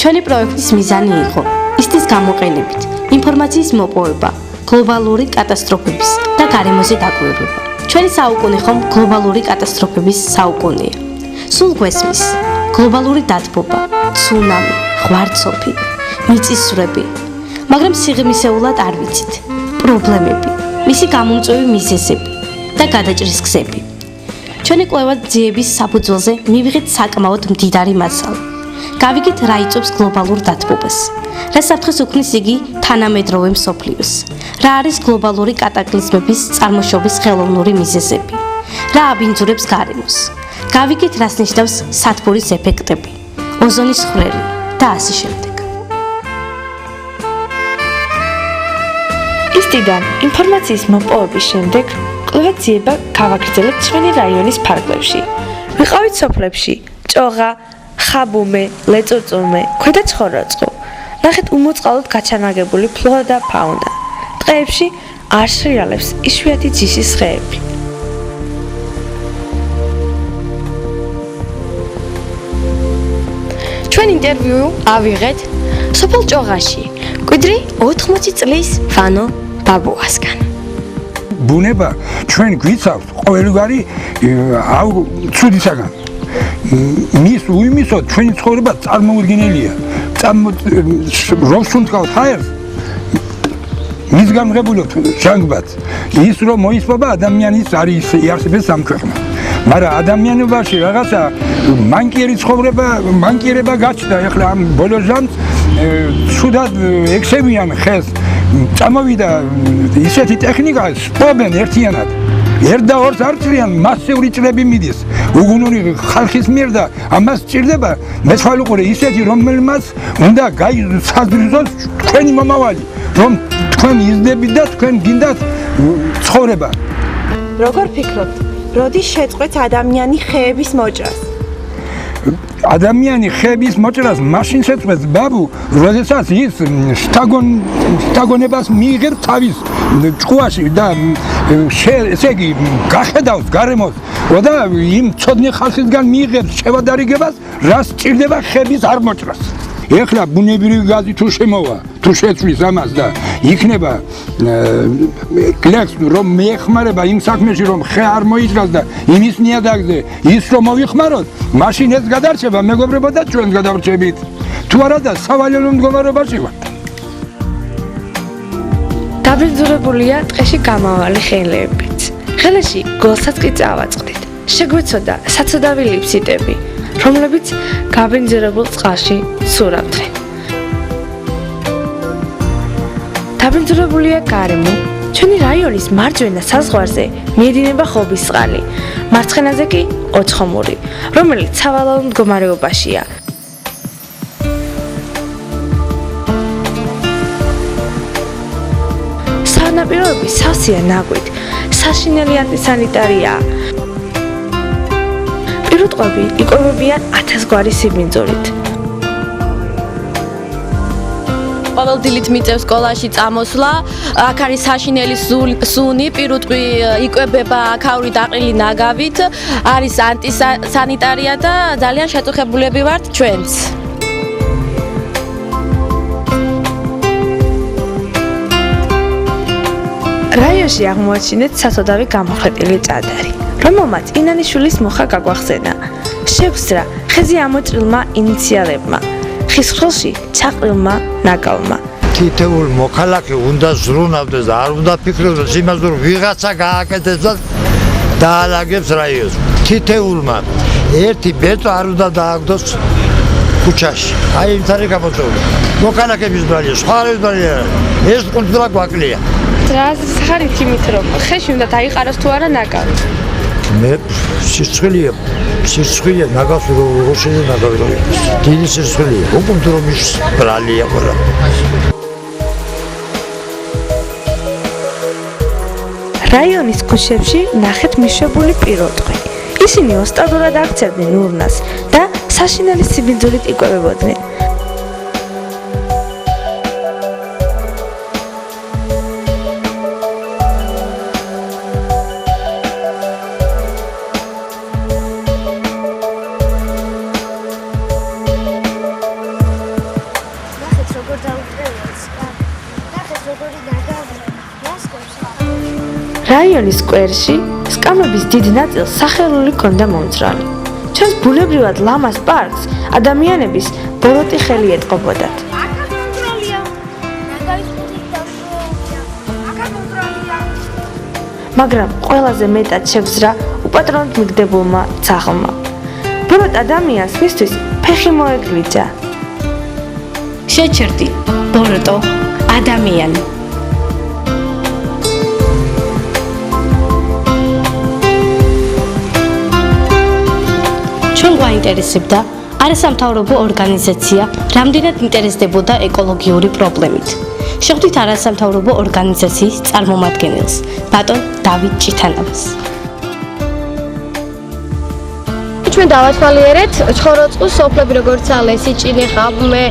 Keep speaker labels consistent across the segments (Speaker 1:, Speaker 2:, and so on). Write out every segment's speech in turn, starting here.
Speaker 1: ჩვენი პროექტის მიზანი იყო ისეთის გამოყენებით ინფორმაციის მოპოვება გლობალური კატასტროფების და გარემოზე დაკვირვება. ჩვენი საუკუნე ხომ გლობალური კატასტროფების საუკუნეა. სულ გვესმის გლობალური დათბობა, ცუნამი, ღვარცოფი, მიწისძვრები, მაგრამ სიღრმისეულად არ ვიცით პრობლემები, მისი გამომწვევი მიზეზები და გადაჭრის გზები. ჩვენი კვლევა ძიების საფუძველზე მივიღეთ საკმაოდ მდიდარი მასალა. გავიგეთ რა იწვევს გლობალურ დათბობას, რა საფრთხეს უქმნის იგი თანამედროვე მსოფლიოს, რა არის გლობალური კატაკლიზმების წარმოშობის ხელოვნური მიზეზები, რა აბინძურებს გარემოს. გავიგეთ რას ნიშნავს სათბურის ეფექტები, ოზონის ხვრელი და ასე შემდეგ.
Speaker 2: ისტიდან ინფორმაციის მოპოვების შემდეგ კვლევა ძიება გავაგრძელებთ ჩვენი რაიონის ფარგლებში. ვიყავით სოფლებში ჭოღა, ხაბუმე, ლეწოწუმე, ქვედა ცხოროწყუ. ნახეთ უმოწყალოდ გაჩანაგებული ფლორა და ფაუნა. ტყეებში არ შრიალებს იშვიათი ჯიშის ხეები. ჩვენ ინტერვიუ ავიღეთ სოფელ ჭოღაში, კვიდრი 80 წლის ვანო ბაბუასგან.
Speaker 3: ბუნება ჩვენ გვიცავს ყოველგვარი ცუდისაგან. მის უიმისოდ ჩვენი ცხოვრება წარმოუდგენელია. რომ სუნთქავთ ჰაერს, მის გამღებულობთ ჟანგბადს, ის რომ მოისპობა ადამიანის არის იარსებებს სამქვეყნო. მაგრამ ადამიანობაში რაღაცა მანკიერება გაჩნდა. ეხლა ამ ბოლო ჟამს სუდად ექცევიან ხელს. წამოვიდა ისეთი ტექნიკა, სპობენ ერთიანად. ერთ და ორს არ ჭრიან, მასიური ჭრები მიდის. უგუნური ხალხის მიერ და ამას ჭირდება მეცვალუყური ისეთი, რომელმაც უნდა გაიზრდოს თქვენი მომავალი, რომ თქვენ იზრდებით და თქვენ გინდათ ცხოვრება.
Speaker 4: როგორ ფიქრობთ, როდის შეწყვეტ ადამიანი ხეების მოჭრას?
Speaker 3: ადამიანი ხეების მოჭრას მაშინ შეწყვეტს ბაბუ, როდესაც ის შთაგონებას მიიღებს თავის ჭკუაში და ესე იგი გახედავს გარემოს და იმ ცოდნე ხალხისგან მიიღებს შევადარიგებას, რაც სჭირდება ხეების არ მოჭრას. ეხლა ბუნებრივი გაზი თუ შემოვა, თუ შეცვლის ამას და იქნება კლექს რომ მეეხმარება იმ საქმეში რომ ხე არ მოიჭრას და იმის ნიადაგზე ის რომ მოвихმაროთ, მაშინ ეს გადარჩება მეგობრებო და ჩვენს გადავრჩებით. თუ არა და სავალალო მდგომარეობაში ვართ.
Speaker 2: დაბინძურებულია ტყეში გამავალი ხელებიც. ხელში გოლსაც კი წავაწყდით. შეგვეცოდა საცოდავი ლიფსიტები, რომლებიც გაბინძურებულ წყალში სურავდნენ. დაბინძურებულია გარემო. ჩვენი რაიონის მარჯვენა საზღვარზე მიედინება ხობისწყალი, მარცხენაზე კი ოცხომური, რომელიც სავალალო მდგომარეობაშია. სანაპიროები სავსეა ნაგვით, საშინელი ანტისანიტარია. პირუტყვები იკვებებიან 1000 გვარი სიბინძურით.
Speaker 5: ყოველდილით მიწევს სკოლაში წამოსვლა, აქ არის საშინელი სუნი, პირუტყვი იკვებება აქაური დაყრილი ნაგავით, არის ანტისანიტარია და ძალიან შეწუხებულები ვართ ჩვენც.
Speaker 2: რაიონში აღმოაჩინეთ საცოდავი გამოხეტილი ჭადარი, რომელმაც ინანიშვილის მუხა გაგვახსენა. შევსრა ხეზე ამოჭრილმა ინიციალებმა, ხის ხელში ჩაყრილმა ნაგავმა.
Speaker 6: თითოეულ მოქალაქე უნდა ზრუნავდეს და არ უნდა ფიქრობდეს იმას, რომ ვიღაცა გააკეთებს და დაალაგებს რაიონს. თითოეულმა ერთი ბეწვა არ უნდა დააგდოს ქუჩაში. აი ეს არის გამოწვეული. მოქალაქეების ბრალია, სხვა რეზოლუცია. ეს კულტურა გვაკლია.
Speaker 2: რას ხარით იმით რომ ხეში უნდა დაიყაროს თუ არა ნაგავი?
Speaker 6: მე სირცხვილია ნაგავს როგორ შეიძლება ნაგავი რომ დიდი სირცხვილია. უკუნთ რომ ის ბრალია ყველა.
Speaker 2: რაიონის ქუჩებში ნახეთ მიშვებული პირუტყვი. ისინი ოსტატურად აქცევდნენ ურნას და საშინელი სიბინძურით იკვებებოდნენ. რაიონის სკვერში სკამების დიდ ნაწილს სახელური ჰქონდა მომძრალი. ჩვენს ბუნებრივად ლამაზ პარკს ადამიანების ბოროტი ხელი ეტყობოდათ. მაგრამ ყველაზე მეტად შევზრა უპატრონოდ მიგდებულმა ძაღლმა. ბოროტ ადამიანს მისთვის ფეხი მოეგვიძა.
Speaker 1: შეჩერდი, ბოროტო, ადამიანი. ჩვენ გვაინტერესებდა არასამთავრობო ორგანიზაცია რამდენად ინტერესდებოდა ეკოლოგიური პრობლემით. შეხვდით არასამთავრობო ორგანიზაციის წარმომადგენელს, ბატონ დავით ჭითანაბას.
Speaker 5: ჩვენ დავათვალიერეთ ცხოროწყუს სოფლები როგორც ალესი, ჭინი, ხაბმე,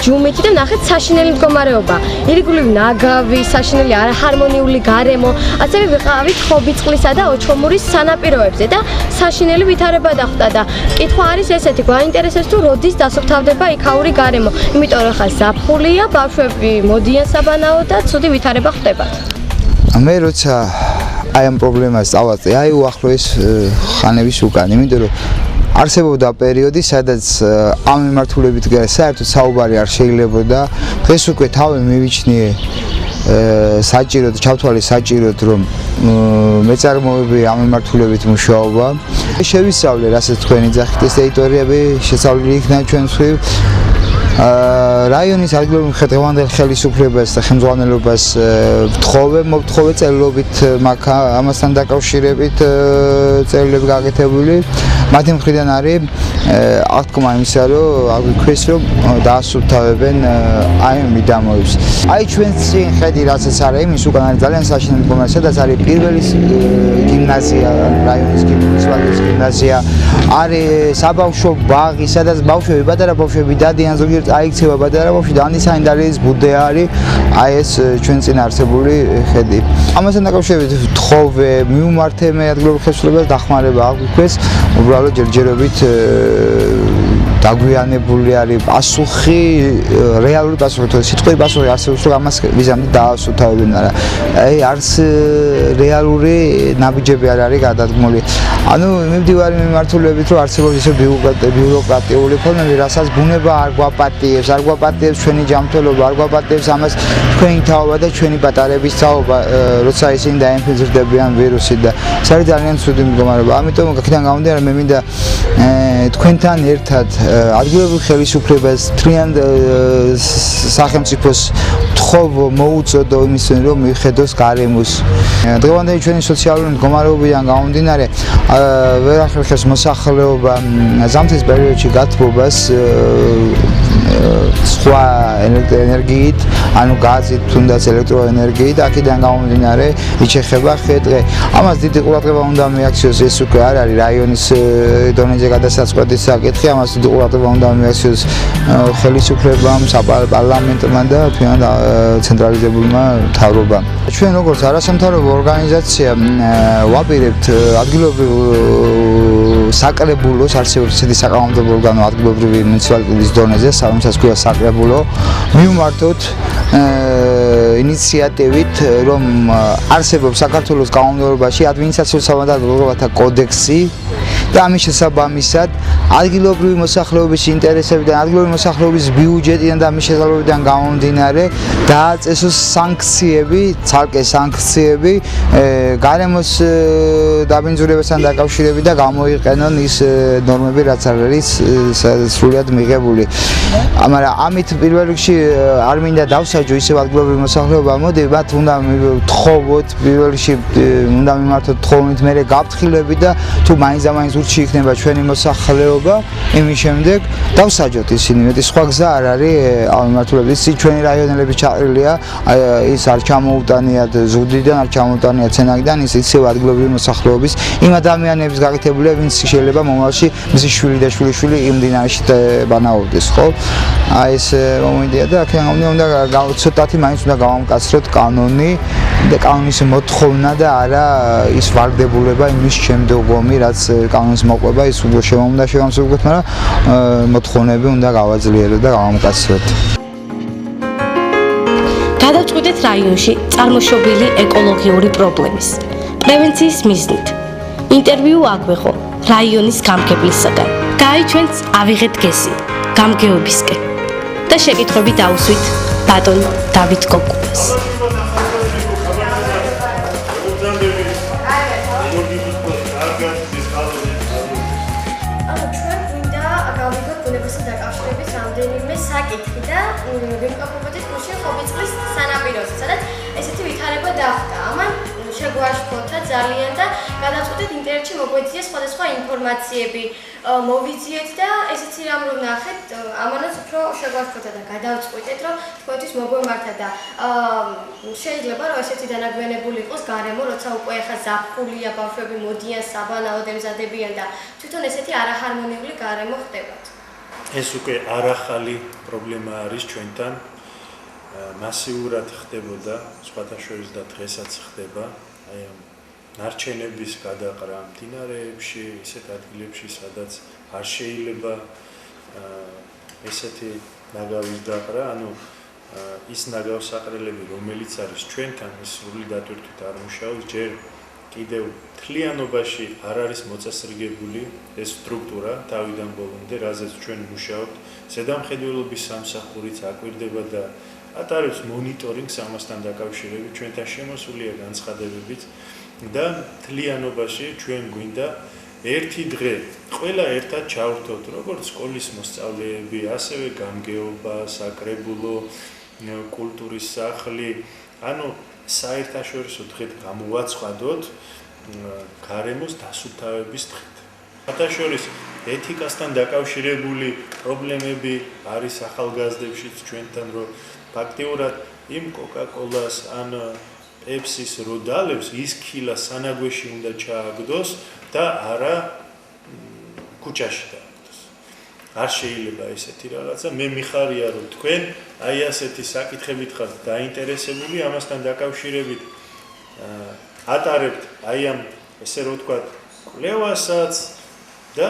Speaker 5: ჯუმითი და ნახეთ საშინელი მდგომარეობა. ირგვლივ ნაგავი, საშინელი არაჰარმონიული გარემო, ასევე ვიყავით ხობიწყლისა და ოჩხომურის სანაპიროებზე და საშინელი ვითარება დახვდა და კითხვა არის ესეთი, გვაინტერესებს თუ როდის დასუფთავდება იქაური გარემო, იმიტომ რომ ხა ზაფხულია, ბავშვები მოდიან საბანაოდ და ცუდი ვითარება ხდებათ.
Speaker 7: მე როცა აი ამ პრობლემას წავაწე, აი უახლოეს ხანების უკან, იმიტომ რომ არსებობდა პერიოდი, სადაც ამ მიმართულებით საერთოდ საუბარი არ შეიძლებოდა. დღეს უკვე თავი მივიჩნიე საჭიროდ, ჩავთვალე საჭიროდ, რომ მეწარმოები ამ მიმართულებით მუშაობა. შევისწავლე, რასაც თქვენი ძახით ეს ტერიტორიები შესწავლილი იქნა ჩვენ მხრივ. რაიონის ადგილობრივ ხელმძღვანელ ხელისუფლებას და ხელმძღვანელობას მოვთხოვე წერილობით ამასთან დაკავშირებით წერილები გაკეთებული. მათი მხრიდან არის აღთქმა იმისა, რომ აგვიქვეს, რომ დაასუფთავებენ აი მიდამოებს. აი ჩვენ წინ ხედი რასაც არის იმის უკან არის ძალიან საშინელი მდგომარეობა, სადაც არის პირველი გიმნაზია, რაიონის გიმნაზია, არის საბავშვო ბაღი, სადაც ბავშვები, პატარა ბავშვები დადიან, ზოგიერთ აიქცევა პატარა ბავშვი და ანისანი დარიელის ბუდე არის, აი ეს ჩვენ წინ არსებული ხედი. ამასთან დაკავშირებით ვთხოვე, მიუმართე მე ადგილობრივ ხელისუფლებას დახმარება აგვიქვეს, უბრალოდ ჯერჯერობით დაგვიანებული არის პასუხი, რეალური პასუხი, თორე სიტყვი პასუხი არსებობს, რომ ამას ვიზამდე დაასუფთავებენ, არა. აი არც რეალური ნაბიჯები არ არის გადადგმული. ანუ მივდივარი მიმართულებით, რომ არსებობს ისე ბიუროკრატიული ფორმები, რასაც ბუნება არ გვაპატიებს ჩვენი ჯანმრთელობა, არ გვაპატიებს ამას თქვენი თაობა და ჩვენი პატარების თაობა, როცა ისინი დაინფიცირდებიან ვირუსით და ეს არის ძალიან ცუდი მდგომარეობა. ამიტომ აქედან გამომდინარე მე მინდა თქვენთან ერთად ადგილობრივ ხელისუფლებას მთლიან სახელმწიფოს ვთხოვო, მოუწოდო იმისკენ, რომ მიხედოს გარემოს. დღევანდელი ჩვენი სოციალური მდგომარეობიდან გამომდინარე ვერ ახერხებს მოსახლეობა ზამთრის პერიოდში გათბობას სხვა ენერგიით, ანუ გაზით, თუნდაც ელექტროენერგიით, აქედან გამომდინარე იჩეხება ხე-ტყე. ამას დიდი ყურადღება უნდა მიაქციოს, ეს უკვე არ არის რაიონის დონეზე გადასაწყვეტის საკითხი, ამას დიდი ყურადღება უნდა მიაქციოს ხელისუფლებამ, პარლამენტმა და თვითონ ცენტრალიზებულმა მთავრობამ. ჩვენ როგორც არასამთავრობო ორგანიზაცია ვაპირებთ ადგილობრივ საკრებულოს, არსებობს ისეთი საკანონმდებლო ორგანო ადგილობრივი მუნიციპალიტეტის დონეზე, რომელსაც ქვია საკრებულო, მივმართოთ ინიციატივით, რომ არსებობს საქართველოს კანონმდებლობაში ადმინისტრაციულ სავალდებულოთა კოდექსი და ამის შესაბამისად ადგილობრივი მოსახლეობის ინტერესებიდან, ადგილობრივი მოსახლეობის ბიუჯეტიდან და ამის შესაძლებლობიდან გამომდინარე დააწესოს სანქციები, ცალკე სანქციები გარემოს დაბინძურებასთან დაკავშირებით და გამოიყენონ ის ნორმები, რაც არის სრულად მიღებული. მაგრამ ამით პირველ რიგში არ მინდა დავსაჯო ისევ ადგილობრივი მოსახლეობა, მოდი მათ უნდა ვთხოვოთ, პირველ რიგში უნდა მიმართოთ თხოვნით, მერე გავთხილებით და თუ მაინც და მაინც ურჩი იქნება ჩვენი მოსახლეობა, იმის შემდეგ დავსაჯოთ ისინი, მეტი სხვა გზა არ არის ამ მიმართულებით. ის ჩვენი რაიონელები ჩაყრილია, ის არ ჩამოუტანიათ ზუგდიდიდან, არ ჩამოუტანიათ ცენაგიდან, ის ისევ ადგილობრივი მოსახლეობის იმ ადამიანების გაკეთებულია, ვინც შეიძლება მომავალში მისი შვილი და შვილიშვილი იმ მდინარეში ბანაობდეს, ხო? აი ეს მომენტია და აქედან უნდა ცოტათი მაინც უნდა გავამკაცროთ კანონი და კანონის მოთხოვნა და არა ის ვარდებულება იმის შემდგომი, რაც კანონის მოყვება ის უნდა შევამსუბუქოთ, მაგრამ მოთხოვნები უნდა გავაძლიეროთ და გავამკაცროთ.
Speaker 1: გადავწყვიტეთ რაიონში წარმოშობილი ეკოლოგიური პრობლემის. პრევენციის მიზნით. ინტერვიუ აგვიღო რაიონის გამგებლისაგან. გაიჩვენს ავიღეთ გეზი გამგეობისკენ და შეკითხვები დაუსვით ბატონ დავით გოგუბას.
Speaker 8: რამდენიმე საკითხი და ვიმყოფებოდით გუშინ ხობიწყლის სანაპიროზე, სადაც ესეთი ვითარება დახვდა. ამან შეგვაშფოთა ძალიან და გადავწყვეტით ინტერნეტში მოგვეძიეს სხვადასხვა ინფორმაციები, მოვიძიეთ და ესეთი რამ რომ ნახეთ, ამანაც უფრო შეგვაშფოთა და გადავწყვეტეთ, რომ თქვენთვის მოგვემართა და შეიძლება რომ ესეთი დანაგვიანებული იყოს გარემო, როცა უკვე ახლა ზაფხულია, ბავშვები მოდიან საბანაოდ ემზადებიან და თვითონ ესეთი არაჰარმონიული გარემო ხდებათ.
Speaker 9: ეს უკვე არახალი პრობლემა არის ჩვენთან. მასიურად ხდებოდა, სხვათა შორის და დღესაც ხდება, აი ამ ნარჩენების გადაყრა მდინარეებში, ისეთ ადგილებში, სადაც არ შეიძლება ესეთი ნაგავის დაყრა, ანუ ის ნაგავსაყრელები, რომელიც არის ჩვენთან, ის სრული დატვირთვით არ მუშაობს, ჯერ კიდევ მთლიანობაში არ არის მოწესრიგებული ეს სტრუქტურა თავიდან ბოლომდე, რაზეც ჩვენ მუშაობთ. ზედამხედველობის სამსახურიც აკვირდება და ატარებს მონიტორინგს ამასთან დაკავშირებით, ჩვენთან შემოსულია განცხადებებით და მთლიანობაში ჩვენ გვინდა ერთი დღე ყველა ერთად ჩავრთოთ, როგორც სკოლის მოსწავლეები, ასევე გამგეობა, საკრებულო, კულტურის სახლი, ანუ საერთაშორისო დღედ გამოვაცხადოთ გარემოს დასუფთავების დღით. საერთაშორის ეთიკასთან დაკავშირებული პრობლემები არის ახალგაზრდებშიც ჩვენთან, რომ ფაქტიურად იმ კოკა-კოლას ან პეპსის რო დალევს, ის ქილა სანაგვეში უნდა ჩააგდოს და არა ქუჩაში დააგდოს. არ შეიძლება ესეთი რაღაცა. მე მიხარია რომ თქვენ აი ასეთი საკითხებით ხართ დაინტერესებული, ამასთან დაკავშირებით ატარებთ აი ამ ესე რომ ვთქვათ კვლევასაც და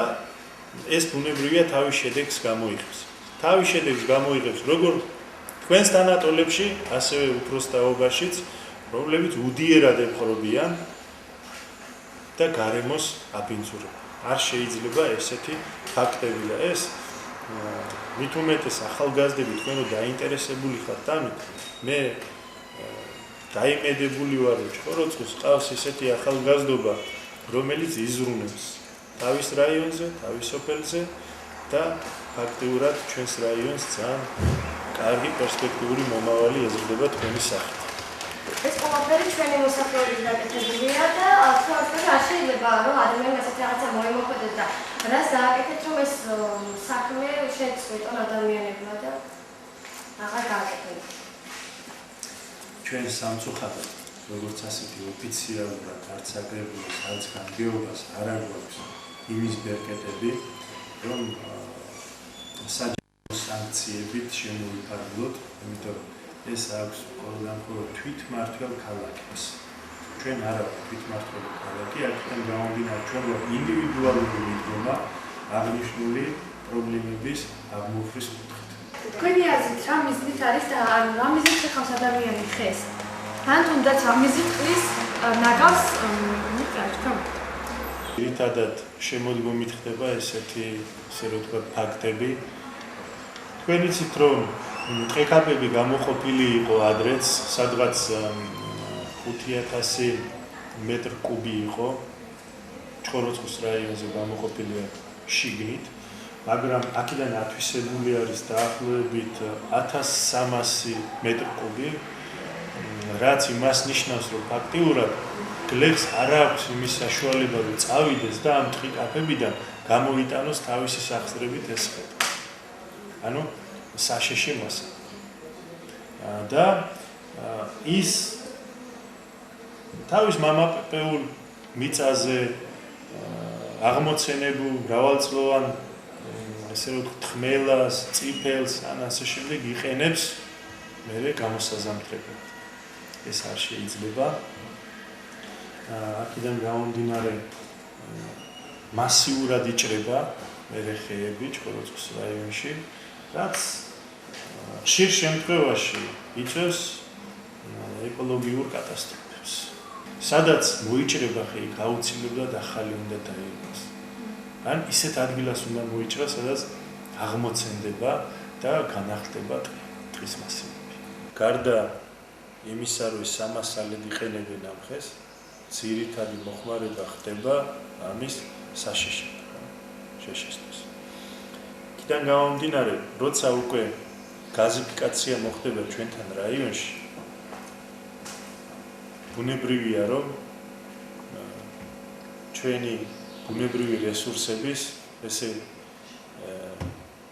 Speaker 9: ეს ბუნებრივია თავის შედეგს გამოიღებს. თავის შედეგს გამოიღებს როგორ თქვენს თანატოლებში, ასევე უფროსთაობაშიც, რომლებიც უდიერად ემხრობიან და გარემოს აბინძურებენ. არ შეიძლება ესეთი ფაქტები და ეს მით უმეტეს ახალგაზრდები თქვენო დაინტერესებული ხართ ამით. მე დაიმედებული ვარ, რომ ჭყოროწყუს ყავს ესეთი ახალგაზრდობა, რომელიც იზრუნებს თავის რაიონზე, თავის სოფელზე და ფაქტიურად ჩვენს რაიონს ძალიან კარგი პერსპექტიული მომავალი ეზრდება თქვენი სახით.
Speaker 8: ეს ყველაფერი ჩვენი მოსახლეობის გაკეთებულია და თორემ არ შეიძლება რომ ადამიანს ასეთი რაღაცა მოემოქმედოს და რას დააკეთეთ რომ ეს საქმე შეწყვეტონ ადამიანებმა და აღარ გააკეთებინათ.
Speaker 9: ჩვენ სამწუხაროდ როგორც ასეთი ოფიციალურად არც აგრებულს, არც გამგეობას არ აგვაქვს იმის ბერკეტები, რომ საჯარო სანქციებით შემოვიფარგლოთ, იმიტომ რომ ეს აქვს ყოველდღიურ თვითმმართველ ქალაქებს. ჩვენ არ აქვს თვითმმართველ ქალაქი, აქედან გამომდინარე ჩვენ ინდივიდუალური მიდგომა აღნიშნული პრობლემების აღმოფხვის კუთხით.
Speaker 2: თქვენი აზრით რა მიზნით არის და რა მიზნით შეხავს ადამიანი ხეს? ან თუნდაც რა მიზნით ყრის ნაგავს
Speaker 9: ძირითადად შემოდგომით ხდება ესეთი, ესე რომ ვთქვათ, ფაქტები. თქვენ იცით რომ ტყექაპები გამოყოფილი იყო ადრეც, სადღაც 5000 მეტრ კუბი იყო ჭყოროწყუს რაიონზე გამოყოფილი შიგნით, მაგრამ აქედან ათვისებული არის დაახლოებით 1300 მეტრ კუბი, რაც იმას ნიშნავს, რომ ფაქტიურად გლეხს არ აქვს იმის საშუალება, რომ წავიდეს და ამ ტყექაპებიდან გამოიტანოს თავისი სახსრებით ეს ხეთა. ანუ საშეში მასა. და ის თავის მამაპეპეულ მიწაზე აღმოცენებულ მრავალწლოვან ესე რომ თხმელას, წიფელს, ან ასე შემდეგ იყენებს მერე გამოსაზამთრებლად. ეს არ შეიძლება. აქედან გამომდინარე მასიურად იჭრება მერე ხეები ჭყოროწყუს რაიონში, რაც ხშირ შემთხვევაში იწვევს ეკოლოგიურ კატასტროფებს. სადაც მოიჭრება ხე იქ აუცილებლად ახალი უნდა დაიღოს. ან ისეთ ადგილას უნდა მოიჭრა, სადაც აღმოცენდება და განახლდება ტყის მასივები. გარდა იმისა, რომ სამასალედ იყენებენ ამ ხეს, ძირითადი მოხმარება ხდება ამის შეშესთვის. იქიდან გამომდინარე, როცა უკვე გაზიფიკაცია მოხდება ჩვენთან რაიონში, ბუნებრივია, რომ ჩვენი ბუნებრივი რესურსების ესე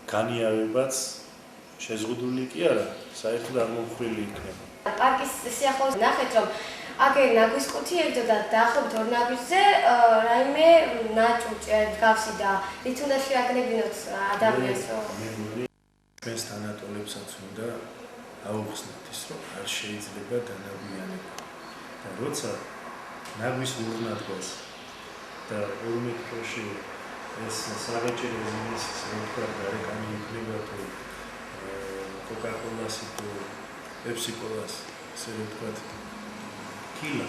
Speaker 9: განიავებაც შეზღუდული კი არა, საერთოდ აღმოფხვილი იქნება.
Speaker 8: პარკის სიახლოვეს ნახეთ, რომ აგერ ნაგვის კუთი ებრძოდა დაახლოებით 2 ნაგვისზე რაიმე ნაჭუჭი დგავსი და რით უნდა შეაგნებინოთ ადამიანს, რომ
Speaker 9: ჩვენს თანატოლებსაც უნდა აუხსნათ ის, რომ არ შეიძლება დანაგვიანება. და როცა ნაგვის ურნა დგას და 2 მეტრში ეს საღაჭირო მინისის როქა გარეკანი იქნება თუ კოკა-კოლას თუ პეპსი-კოლას, ესე ვთქვათ, კილა